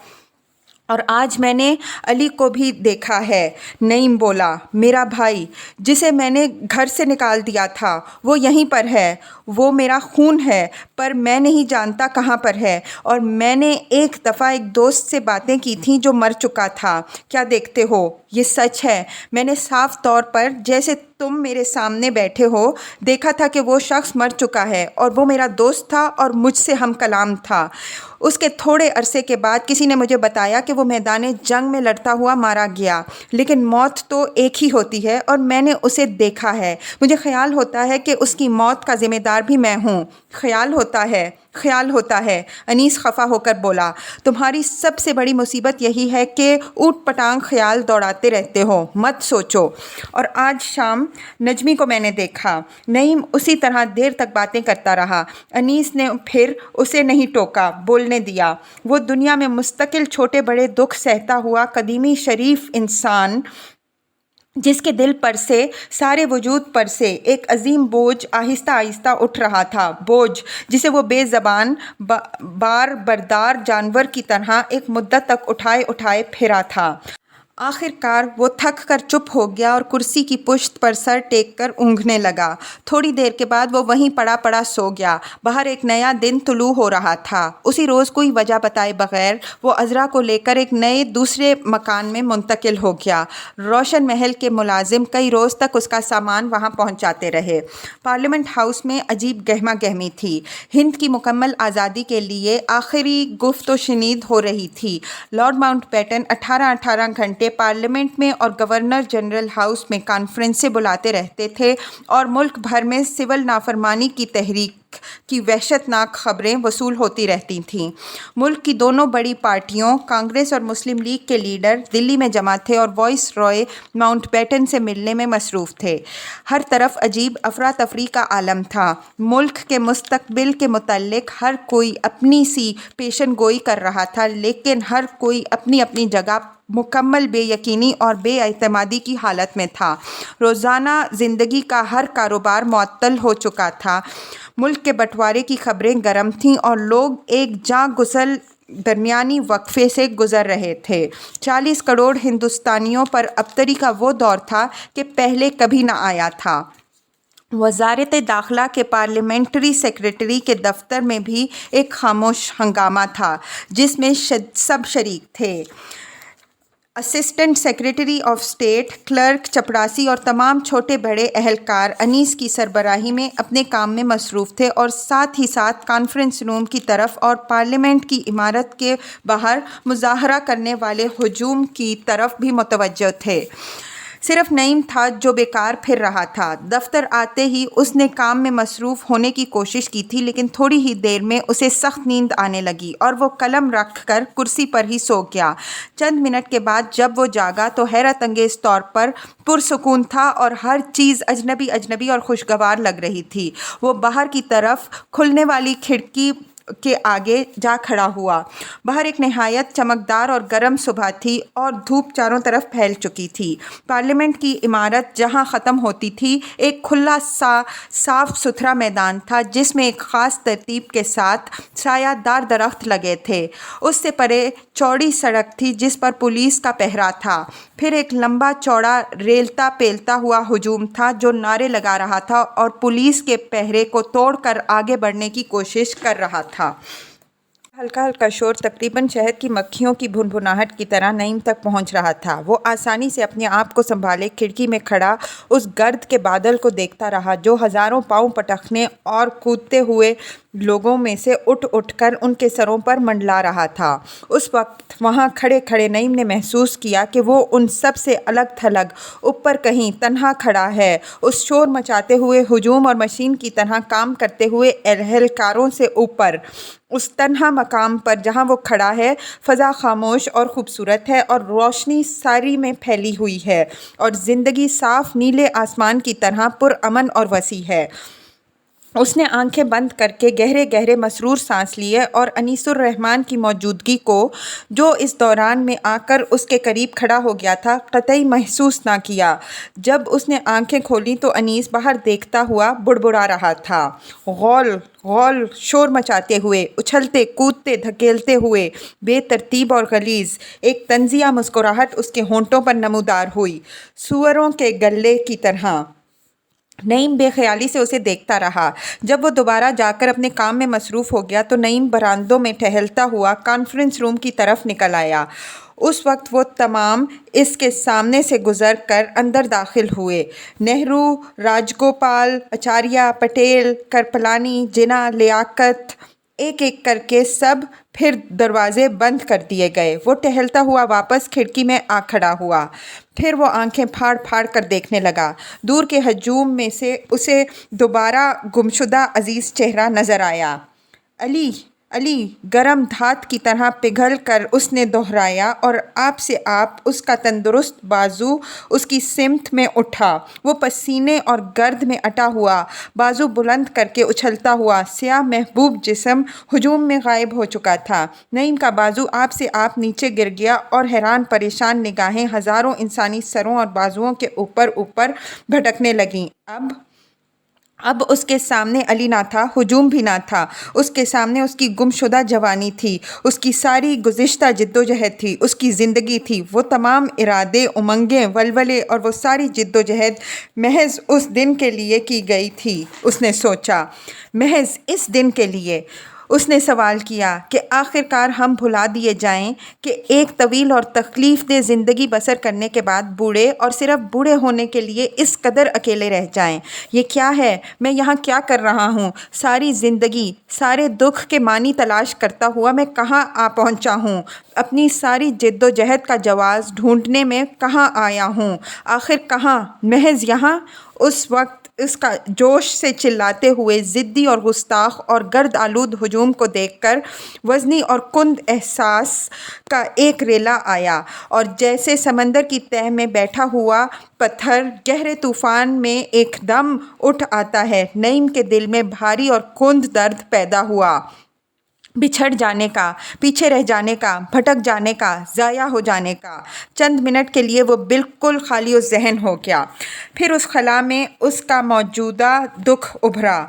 اور آج میں نے علی کو بھی دیکھا ہے، نعیم بولا، میرا بھائی جسے میں نے گھر سے نکال دیا تھا، وہ یہیں پر ہے، وہ میرا خون ہے، پر میں نہیں جانتا کہاں پر ہے۔ اور میں نے ایک دفعہ ایک دوست سے باتیں کی تھیں جو مر چکا تھا۔ کیا دیکھتے ہو؟ یہ سچ ہے۔ میں نے صاف طور پر، جیسے تم میرے سامنے بیٹھے ہو، دیکھا تھا کہ وہ شخص مر چکا ہے اور وہ میرا دوست تھا اور مجھ سے ہم کلام تھا۔ اس کے تھوڑے عرصے کے بعد کسی نے مجھے بتایا کہ وہ میدان جنگ میں لڑتا ہوا مارا گیا، لیکن موت تو ایک ہی ہوتی ہے اور میں نے اسے دیکھا ہے۔ مجھے خیال ہوتا ہے کہ اس کی موت کا ذمہ دار بھی میں ہوں۔ خیال ہوتا ہے، انیس خفا ہو کر بولا۔ تمہاری سب سے بڑی مصیبت یہی ہے کہ اوٹ پٹانگ خیال دوڑاتے رہتے ہو، مت سوچو۔ اور آج شام نجمی کو میں نے دیکھا۔ نعیم اسی طرح دیر تک باتیں کرتا رہا۔ انیس نے پھر اسے نہیں ٹوکا، بولنے دیا۔ وہ دنیا میں مستقل چھوٹے بڑے دکھ سہتا ہوا قدیمی شریف انسان، جس کے دل پر سے، سارے وجود پر سے ایک عظیم بوجھ آہستہ آہستہ اٹھ رہا تھا، بوجھ جسے وہ بے زبان بار بردار جانور کی طرح ایک مدت تک اٹھائے پھرا تھا۔ آخر کار وہ تھک کر چپ ہو گیا اور کرسی کی پشت پر سر ٹیک کر اونگھنے لگا۔ تھوڑی دیر کے بعد وہ وہیں پڑا سو گیا۔ باہر ایک نیا دن طلوع ہو رہا تھا۔ اسی روز کوئی وجہ بتائے بغیر وہ عذرا کو لے کر ایک نئے دوسرے مکان میں منتقل ہو گیا۔ روشن محل کے ملازم کئی روز تک اس کا سامان وہاں پہنچاتے رہے۔ پارلیمنٹ ہاؤس میں عجیب گہما گہمی تھی۔ ہند کی مکمل آزادی کے لیے آخری گفت و شنید ہو رہی تھی۔ لارڈ ماؤنٹ بیٹن 18 گھنٹے پارلیمنٹ میں اور گورنر جنرل ہاؤس میں کانفرنسیں بلاتے رہتے تھے اور ملک بھر میں سول نافرمانی کی تحریک کی وحشت ناک خبریں وصول ہوتی رہتی تھیں۔ ملک کی دونوں بڑی پارٹیوں، کانگریس اور مسلم لیگ کے لیڈر دلی میں جمع تھے اور وائس رائے ماؤنٹ بیٹن سے ملنے میں مصروف تھے۔ ہر طرف عجیب افراتفری کا عالم تھا۔ ملک کے مستقبل کے متعلق ہر کوئی اپنی سی پیشن گوئی کر رہا تھا، لیکن ہر کوئی اپنی اپنی جگہ مکمل بے یقینی اور بے اعتمادی کی حالت میں تھا۔ روزانہ زندگی کا ہر کاروبار معطل ہو چکا تھا۔ ملک کے بٹوارے کی خبریں گرم تھیں اور لوگ ایک جاں گسل درمیانی وقفے سے گزر رہے تھے۔ 40 کروڑ ہندوستانیوں پر ابتری کا وہ دور تھا کہ پہلے کبھی نہ آیا تھا۔ وزارت داخلہ کے پارلیمنٹری سیکریٹری کے دفتر میں بھی ایک خاموش ہنگامہ تھا، جس میں سب شریک تھے۔ Assistant secretary of state, clerk, چپڑاسی اور تمام چھوٹے بڑے اہلکار انیس کی سربراہی میں اپنے کام میں مصروف تھے اور ساتھ ہی ساتھ کانفرنس روم کی طرف اور پارلیمنٹ کی عمارت کے باہر مظاہرہ کرنے والے ہجوم کی طرف بھی متوجہ تھے۔ صرف نعیم تھا جو بیکار پھر رہا تھا۔ دفتر آتے ہی اس نے کام میں مصروف ہونے کی کوشش کی تھی، لیکن تھوڑی ہی دیر میں اسے سخت نیند آنے لگی اور وہ قلم رکھ کر کرسی پر ہی سو گیا۔ چند منٹ کے بعد جب وہ جاگا تو حیرت انگیز طور پر پرسکون تھا اور ہر چیز اجنبی اور خوشگوار لگ رہی تھی۔ وہ باہر کی طرف کھلنے والی کھڑکی کے آگے جا کھڑا ہوا۔ باہر ایک نہایت چمکدار اور گرم صبح تھی اور دھوپ چاروں طرف پھیل چکی تھی۔ پارلیمنٹ کی عمارت جہاں ختم ہوتی تھی ایک کھلا صاف ستھرا میدان تھا جس میں ایک خاص ترتیب کے ساتھ سایہ دار درخت لگے تھے۔ اس سے پرے چوڑی سڑک تھی جس پر پولیس کا پہرا تھا۔ پھر ایک لمبا چوڑا ریلتا پیلتا ہوا ہجوم تھا جو نعرے لگا رہا تھا اور پولیس کے پہرے کو توڑ کر آگے بڑھنے کی کوشش کر رہا تھا۔ ہلکا ہلکا شور تقریباً شہد کی مکھیوں کی بھنبھناہٹ کی طرح نعیم تک پہنچ رہا تھا۔ وہ آسانی سے اپنے آپ کو سنبھالے کھڑکی میں کھڑا اس گرد کے بادل کو دیکھتا رہا جو ہزاروں پاؤں پٹکنے اور کودتے ہوئے لوگوں میں سے اٹھ کر ان کے سروں پر منڈلا رہا تھا۔ اس وقت وہاں کھڑے کھڑے نعیم نے محسوس کیا کہ وہ ان سب سے الگ تھلگ اوپر کہیں تنہا کھڑا ہے، اس شور مچاتے ہوئے ہجوم اور مشین کی طرح کام کرتے ہوئے اہلکاروں سے اوپر۔ اس تنہا مقام پر جہاں وہ کھڑا ہے فضا خاموش اور خوبصورت ہے اور روشنی ساری میں پھیلی ہوئی ہے اور زندگی صاف نیلے آسمان کی طرح پرامن اور وسیع ہے۔ اس نے آنکھیں بند کر کے گہرے گہرے مسرور سانس لیے اور انیس الرحمن کی موجودگی کو، جو اس دوران میں آ کر اس کے قریب کھڑا ہو گیا تھا، قطعی محسوس نہ کیا۔ جب اس نے آنکھیں کھولیں تو انیس باہر دیکھتا ہوا بڑبڑا رہا تھا، غول غول شور مچاتے ہوئے، اچھلتے کودتے دھکیلتے ہوئے، بے ترتیب اور غلیظ۔ ایک طنزیہ مسکراہٹ اس کے ہونٹوں پر نمودار ہوئی، سوروں کے گلے کی طرح۔ نعیم بے خیالی سے اسے دیکھتا رہا۔ جب وہ دوبارہ جا کر اپنے کام میں مصروف ہو گیا تو نعیم برآمدوں میں ٹہلتا ہوا کانفرنس روم کی طرف نکل آیا۔ اس وقت وہ تمام اس کے سامنے سے گزر کر اندر داخل ہوئے۔ نہرو، راجگوپال اچاریہ، پٹیل، کرپلانی، جناح، لیاقت، ایک ایک کر کے سب، پھر دروازے بند کر دیے گئے۔ وہ ٹہلتا ہوا واپس کھڑکی میں آ کھڑا ہوا۔ پھر وہ آنکھیں پھاڑ پھاڑ کر دیکھنے لگا۔ دور کے ہجوم میں سے اسے دوبارہ گمشدہ عزیز چہرہ نظر آیا۔ علی، علی، گرم دھات کی طرح پگھل کر اس نے دہرایا اور آپ سے آپ اس کا تندرست بازو اس کی سمت میں اٹھا۔ وہ پسینے اور گرد میں اٹا ہوا بازو بلند کر کے اچھلتا ہوا سیاہ محبوب جسم ہجوم میں غائب ہو چکا تھا۔ نعیم کا بازو آپ سے آپ نیچے گر گیا اور حیران پریشان نگاہیں ہزاروں انسانی سروں اور بازوؤں کے اوپر بھٹکنے لگیں۔ اب اس کے سامنے علی نہ تھا، ہجوم بھی نہ تھا۔ اس کے سامنے اس کی گمشدہ جوانی تھی، اس کی ساری گزشتہ جدوجہد تھی، اس کی زندگی تھی، وہ تمام ارادے، امنگیں، ولولے اور وہ ساری جدوجہد محض اس دن کے لیے کی گئی تھی۔ اس نے سوچا، محض اس دن کے لیے۔ اس نے سوال کیا کہ آخر کار ہم بھلا دیے جائیں کہ ایک طویل اور تکلیف دہ زندگی بسر کرنے کے بعد بوڑھے اور صرف بوڑھے ہونے کے لیے اس قدر اکیلے رہ جائیں۔ یہ کیا ہے؟ میں یہاں کیا کر رہا ہوں؟ ساری زندگی، سارے دکھ کے معنی تلاش کرتا ہوا میں کہاں آ پہنچا ہوں؟ اپنی ساری جد و جہد کا جواز ڈھونڈنے میں کہاں آیا ہوں؟ آخر کہاں؟ محض یہاں۔ اس وقت اس کا جوش سے چلاتے ہوئے ضدی اور گستاخ اور گرد آلود ہجوم کو دیکھ کر وزنی اور کند احساس کا ایک ریلا آیا، اور جیسے سمندر کی تہہ میں بیٹھا ہوا پتھر گہرے طوفان میں ایک دم اٹھ آتا ہے، نعیم کے دل میں بھاری اور کند درد پیدا ہوا۔ بچھڑ جانے کا، پیچھے رہ جانے کا، بھٹک جانے کا، ضائع ہو جانے کا۔ چند منٹ کے لیے وہ بالکل خالی ذہن ہو گیا۔ پھر اس خلا میں اس کا موجودہ دکھ ابھرا۔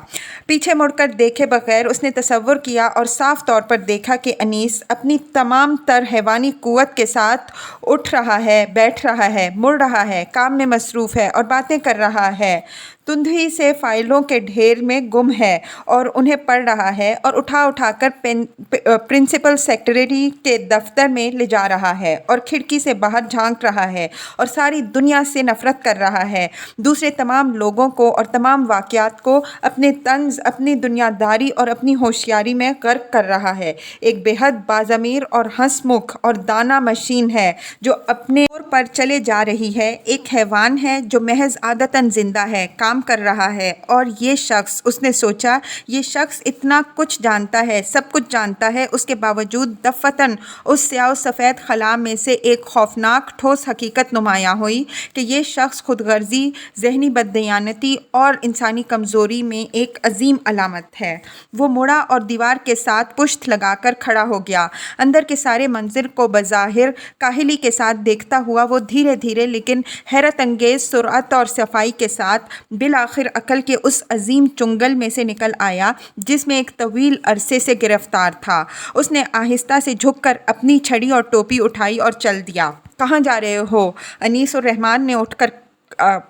پیچھے مڑ کر دیکھے بغیر اس نے تصور کیا اور صاف طور پر دیکھا کہ انیس اپنی تمام تر حیوانی قوت کے ساتھ اٹھ رہا ہے، بیٹھ رہا ہے، مڑ رہا ہے، کام میں مصروف ہے اور باتیں کر رہا ہے۔ धुंधली से फाइलों के ढेर में गुम है और उन्हें पढ़ रहा है और उठा उठाकर प्रिंसिपल सेक्रेटरी के दफ्तर में ले जा रहा है और खिड़की से बाहर झांक रहा है और सारी दुनिया से नफरत कर रहा है, दूसरे तमाम लोगों को और तमाम वाक़यात को अपने तंज, अपनी दुनियादारी और अपनी होशियारी में गर्क कर रहा है। एक बेहद बाज़मीर और हंसमुख और दाना मशीन है जो अपने ओर पर चले जा रही है, एक हैवान है जो महज आदतन जिंदा है, काम कर रहा है। और ये शख्स, उसने सोचा, ये शख्स इतना कुछ जानता है, सब कुछ जानता है, उसके बावजूद दफ़तन उस स्याह सफ़ेद खला में से एक खौफनाक ठोस हकीकत नुमायाँ हुई कि ये शख्स खुदगर्जी, जहनी बददियानती और इंसानी कमज़ोरी में एक अजीम अलामत है। वो मुड़ा और दीवार के साथ पुश्त लगाकर खड़ा हो गया। अंदर के सारे मंजर को बज़ाहिर काहिली के साथ देखता हुआ वो धीरे धीरे लेकिन हैरत अंगेज़ सुरअत और सफाई के साथ बिलाखिर अकल के उस अजीम चुंगल में से निकल आया जिसमें एक तवील अरसे से गिरफ्तार था। उसने आहिस्ता से झुककर अपनी छड़ी और टोपी उठाई और चल दिया। कहाँ जा रहे हो? अनीस उर रहमान ने उठकर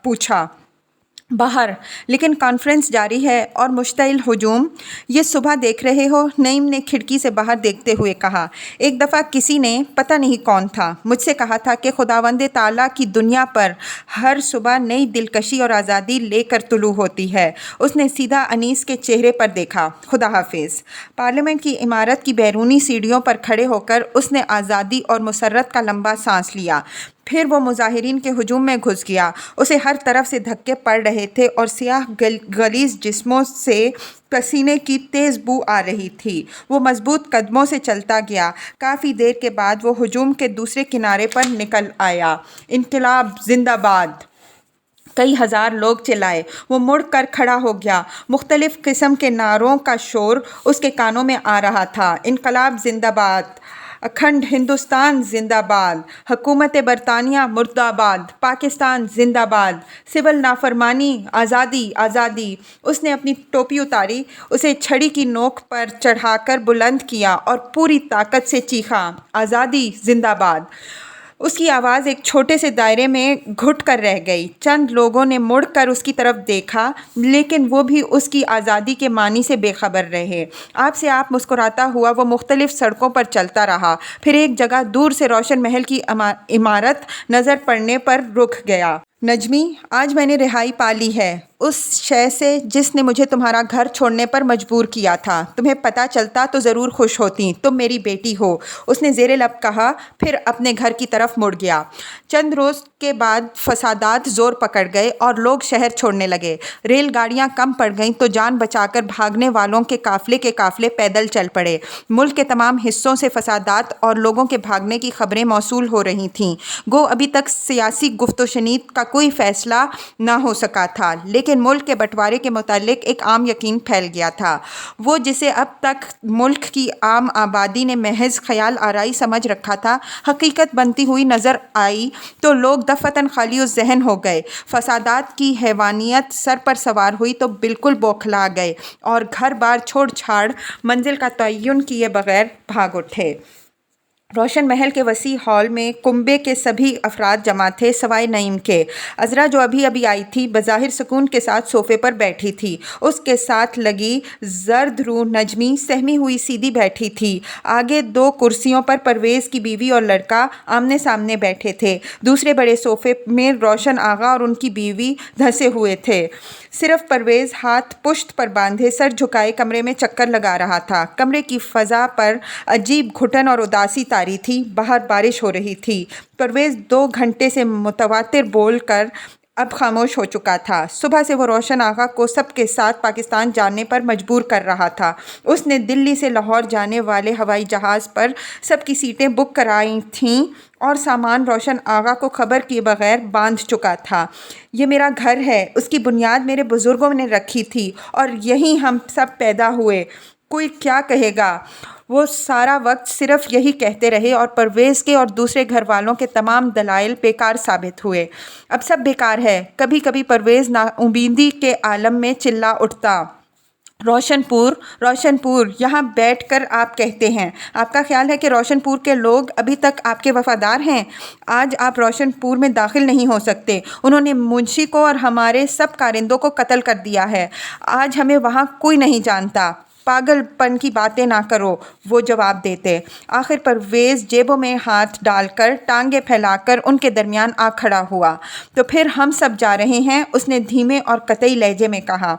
पूछा। बाहर, लेकिन कॉन्फ्रेंस जारी है और मुश्तइल हुजूम। ये सुबह देख रहे हो? नईम ने खिड़की से बाहर देखते हुए कहा। एक दफ़ा किसी ने, पता नहीं कौन था, मुझसे कहा था कि खुदावंद ताला की दुनिया पर हर सुबह नई दिलकशी और आज़ादी लेकर तुलू होती है। उसने सीधा अनीस के चेहरे पर देखा। खुदा हाफिज़। पार्लियामेंट की इमारत की बैरूनी सीढ़ियों पर खड़े होकर उसने आज़ादी और मुसर्रत का लंबा सांस लिया। फिर वो मुजाहिरीन के हुजूम में घुस गया। उसे हर तरफ से धक्के पड़ रहे थे और सियाह गलीज जिस्मों से पसीने की तेज़ बू आ रही थी। वो मजबूत कदमों से चलता गया। काफ़ी देर के बाद वो हुजूम के दूसरे किनारे पर निकल आया। इनकलाब जिंदाबाद, कई हज़ार लोग चिल्लाए। वो मुड़ कर खड़ा हो गया। मुख्तलिफ़ किस्म के नारों का शोर उसके कानों में आ रहा था। इनकलाब जिंदाबाद, अखंड हिंदुस्तान जिंदाबाद, हुकूमत बरतानिया मुर्दाबाद, पाकिस्तान जिंदाबाद, सिविल नाफरमानी, आज़ादी आज़ादी। उसने अपनी टोपी उतारी, उसे छड़ी की नोक पर चढ़ाकर बुलंद किया और पूरी ताकत से चीखा, आज़ादी जिंदाबाद। उसकी आवाज़ एक छोटे से दायरे में घुट कर रह गई। चंद लोगों ने मुड़कर उसकी तरफ देखा, लेकिन वो भी उसकी आज़ादी के मानी से बेखबर रहे। आप से आप मुस्कुराता हुआ वो मुख्तलिफ सड़कों पर चलता रहा। फिर एक जगह दूर से रोशन महल की इमारत नज़र पड़ने पर रुक गया। नजमी, आज मैंने रिहाई पा ली है उस शय से जिसने मुझे तुम्हारा घर छोड़ने पर मजबूर किया था। तुम्हें पता चलता तो ज़रूर खुश होती, तुम मेरी बेटी हो, उसने ज़ेरे लब कहा। फिर अपने घर की तरफ मुड़ गया। चंद रोज़ के बाद फसादात ज़ोर पकड़ गए और लोग शहर छोड़ने लगे। रेलगाड़ियाँ कम पड़ गईं तो जान बचाकर भागने वालों के काफ़िले पैदल चल पड़े। मुल्क के तमाम हिस्सों से फसादात और लोगों के भागने की खबरें मौसूल हो रही थीं। गो अभी तक सियासी गुफ्तशनीद का कोई फ़ैसला ना हो सका था, लेकिन मुल्क के बंटवारे के मुतालिक एक आम यकीन फैल गया था। वो जिसे अब तक मुल्क की आम आबादी ने महज ख्याल आराई समझ रखा था, हकीकत बनती हुई नज़र आई तो लोग दफ़तन खाली ज़हन हो गए। फसादात की हैवानियत सर पर सवार हुई तो बिल्कुल बौखला गए और घर बार छोड़ छाड़ मंजिल का तयन किए बगैर भाग उठे। रोशन महल के वसी हॉल में कुंबे के सभी अफराद जमा थे सवाए नईम के। अज़रा जो अभी अभी आई थी बज़ाहिर सुकून के साथ सोफ़े पर बैठी थी। उसके साथ लगी जर्द रू नजमी सहमी हुई सीधी बैठी थी। आगे दो कुर्सियों पर परवेज़ की बीवी और लड़का आमने सामने बैठे थे। दूसरे बड़े सोफ़े में रोशन आगा और उनकी बीवी धंसे हुए थे। सिर्फ परवेज़ हाथ पुश्त पर बांधे सर झुकाए कमरे में चक्कर लगा रहा था। कमरे की फ़ज़ा पर अजीब घुटन और उदासी तारी थी। बाहर बारिश हो रही थी। परवेज़ 2 घंटे से मुतवातिर बोल कर अब खामोश हो चुका था। सुबह से वो रोशन आगा को सबके साथ पाकिस्तान जाने पर मजबूर कर रहा था। उसने दिल्ली से लाहौर जाने वाले हवाई जहाज़ पर सबकी सीटें बुक कराई थीं और सामान रोशन आगा को खबर किए बगैर बांध चुका था। ये मेरा घर है, उसकी बुनियाद मेरे बुज़ुर्गों ने रखी थी और यहीं हम सब पैदा हुए। कोई क्या कहेगा? वो सारा वक्त सिर्फ यही कहते रहे और परवेज़ के और दूसरे घर वालों के तमाम दलाइल बेकार साबित हुए। अब सब बेकार है। कभी कभी परवेज़ नाउमीदी के आलम में चिल्ला उठता, रोशनपुर यहाँ बैठ कर आप कहते हैं, आपका ख्याल है कि रोशनपुर के लोग अभी तक आपके वफादार हैं? आज आप रोशनपुर में दाखिल नहीं हो सकते। उन्होंने मुंशी को और हमारे सब कारिंदों को कत्ल कर दिया है। आज हमें वहाँ कोई नहीं जानता। पागलपन की बातें ना करो, वो जवाब देते। आखिर परवेज़ जेबों में हाथ डालकर टांगे फैलाकर उनके दरमियान आ खड़ा हुआ। तो फिर हम सब जा रहे हैं, उसने धीमे और कतई लहजे में कहा।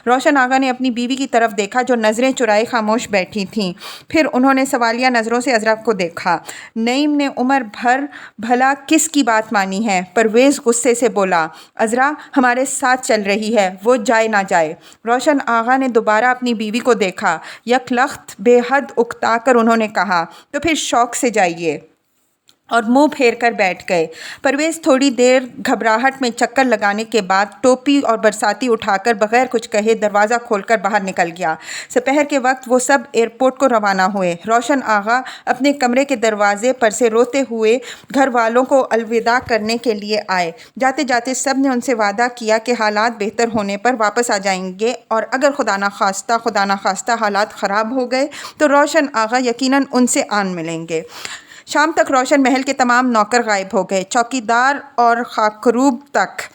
रोशन आगा ने अपनी बीवी की तरफ देखा जो नज़रें चुराए खामोश बैठी थीं। फिर उन्होंने सवालिया नज़रों से अज़रा को देखा। नईम ने उम्र भर भला किस की बात मानी है? परवेज़ गुस्से से बोला, अज़रा हमारे साथ चल रही है, वो जाए ना जाए। रोशन आगा ने दोबारा अपनी बीवी को देखा। यकलख्त बेहद उकताकर उन्होंने कहा, तो फिर शौक से जाइए, और मुंह फेर कर बैठ गए। परवेज़ थोड़ी देर घबराहट में चक्कर लगाने के बाद टोपी और बरसाती उठाकर बगैर कुछ कहे दरवाज़ा खोलकर बाहर निकल गया। दोपहर के वक्त वो सब एयरपोर्ट को रवाना हुए। रोशन आगा अपने कमरे के दरवाजे पर से रोते हुए घर वालों को अलविदा करने के लिए आए। जाते जाते सब ने उनसे वादा किया कि हालात बेहतर होने पर वापस आ जाएंगे, और अगर खुदा न खास्ता हालात ख़राब हो गए तो रोशन आगा यकीनन उनसे आन मिलेंगे। शाम तक रोशन महल के तमाम नौकर गायब हो गए, चौकीदार और खाकरूब तक।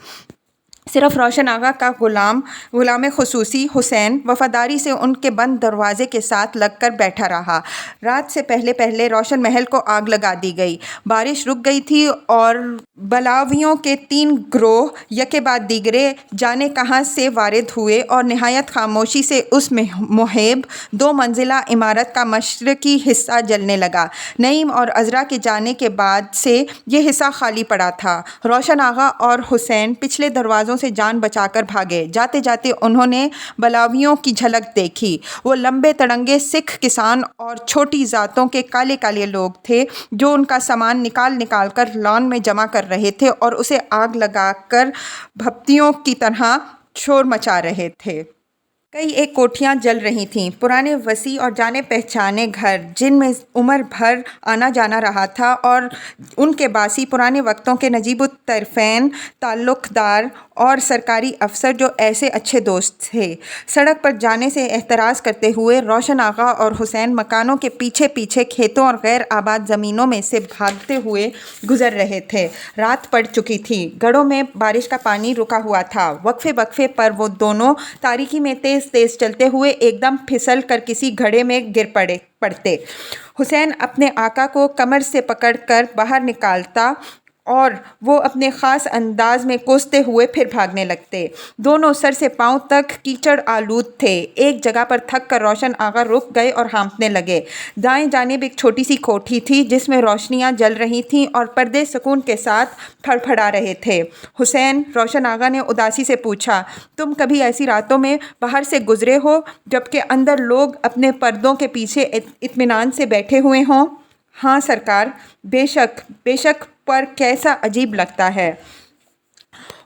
सिर्फ रोशन आगा का गुलाम खुसूसी हुसैन वफ़ादारी से उनके बंद दरवाजे के साथ लगकर बैठा रहा। रात से पहले रोशन महल को आग लगा दी गई। बारिश रुक गई थी और बलावियों के 3 गिरोह यके बाद दीगरे जाने कहाँ से वारिद हुए, और नहायत खामोशी से उस मुहेब 2 मंजिला इमारत का मशरकी हिस्सा जलने लगा। नईम और अज़रा के जाने के बाद से ये हिस्सा खाली पड़ा था। रोशन आगा और हुसैन पिछले दरवाज़ों से जान बचाकर भागे। जाते जाते उन्होंने बलावियों की झलक देखी। वो लंबे तड़ंगे सिख किसान और छोटी ज़ातों के काले काले लोग थे जो उनका सामान निकाल कर लॉन में जमा कर रहे थे और उसे आग लगाकर भप्तियों की तरह शोर मचा रहे थे। कई एक कोठियाँ जल रही थीं। पुराने वसी और जाने पहचाने घर जिनमें उम्र भर आना जाना रहा था, और उनके बासी पुराने वक्तों के नजीबुत तरफ़ैन ताल्लुक़दार और सरकारी अफसर जो ऐसे अच्छे दोस्त थे। सड़क पर जाने से एहतराज़ करते हुए रोशन आगा और हुसैन मकानों के पीछे पीछे खेतों और गैर आबाद ज़मीनों में से भागते हुए गुज़र रहे थे। रात पड़ चुकी थी। गढ़ों में बारिश का पानी रुका हुआ था। वक्फे पर वो दोनों तारीकी में तेज चलते हुए एकदम फिसल कर किसी घड़े में गिर पड़ते। हुसैन अपने आका को कमर से पकड़कर बाहर निकालता और वो अपने ख़ास अंदाज में कोसते हुए फिर भागने लगते। दोनों सर से पांव तक कीचड़ आलूद थे। एक जगह पर थक कर रोशन आगा रुक गए और हाँफने लगे। दाएं जानिब एक छोटी सी कोठी थी जिसमें रोशनियां जल रही थीं और पर्दे सुकून के साथ फड़फड़ा रहे थे। हुसैन, रोशन आगा ने उदासी से पूछा, तुम कभी ऐसी रातों में बाहर से गुजरे हो जबकि अंदर लोग अपने पर्दों के पीछे इत्मीनान से बैठे हुए हों? हाँ सरकार, बेशक, पर कैसा अजीब लगता है।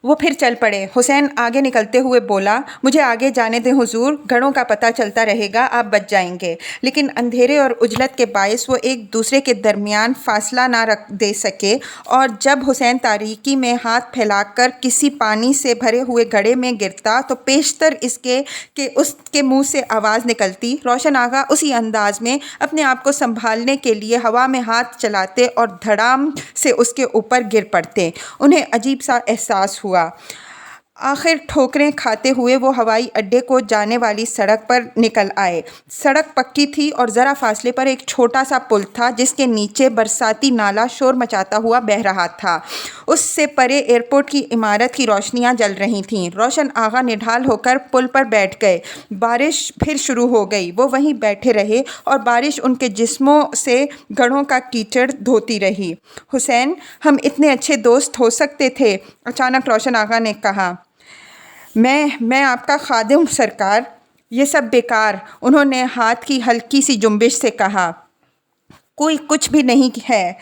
वो फिर चल पड़े। हुसैन आगे निकलते हुए बोला, मुझे आगे जाने दें हुजूर, घड़ों का पता चलता रहेगा, आप बच जाएंगे। लेकिन अंधेरे और उजलत के बायस वो एक दूसरे के दरमियान फासला ना रख दे सके, और जब हुसैन तारीकी में हाथ फैलाकर किसी पानी से भरे हुए घड़े में गिरता तो पेशतर इसके कि उसके मुंह से आवाज़ निकलती। रोशन आगा उसी अंदाज में अपने आप को संभालने के लिए हवा में हाथ चलाते और धड़ाम से उसके ऊपर गिर पड़ते। उन्हें अजीब सा एहसास हुआ। आखिर ठोकरें खाते हुए वो हवाई अड्डे को जाने वाली सड़क पर निकल आए। सड़क पक्की थी और ज़रा फासले पर एक छोटा सा पुल था जिसके नीचे बरसाती नाला शोर मचाता हुआ बह रहा था। उससे परे एयरपोर्ट की इमारत की रोशनियां जल रही थीं। रोशन आगा निढाल होकर पुल पर बैठ गए। बारिश फिर शुरू हो गई। वो वहीं बैठे रहे और बारिश उनके जिस्मों से घड़ों का कीचड़ धोती रही। हुसैन, हम इतने अच्छे दोस्त हो सकते थे, अचानक रोशन आगा ने कहा। मैं आपका खादिम सरकार। ये सब बेकार, उन्होंने हाथ की हल्की सी जुम्बिश से कहा। कोई कुछ भी नहीं है।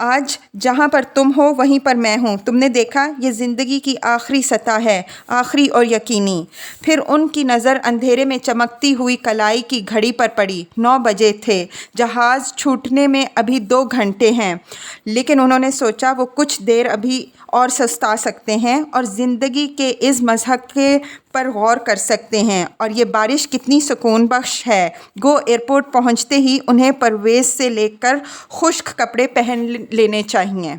آج جہاں پر تم ہو وہیں پر میں ہوں. تم نے دیکھا یہ زندگی کی آخری سطح ہے، آخری اور یقینی. پھر ان کی نظر اندھیرے میں چمکتی ہوئی کلائی کی گھڑی پر پڑی. 9 بجے تھے. جہاز چھوٹنے میں ابھی 2 گھنٹے ہیں. لیکن انہوں نے سوچا وہ کچھ دیر ابھی اور سستا سکتے ہیں اور زندگی کے اس مضحک پر غور کر سکتے ہیں. اور یہ بارش کتنی سکون بخش ہے. گو ایئرپورٹ پہنچتے ہی انہیں پرویز سے لے کر خشک کپڑے پہن لینے چاہیے.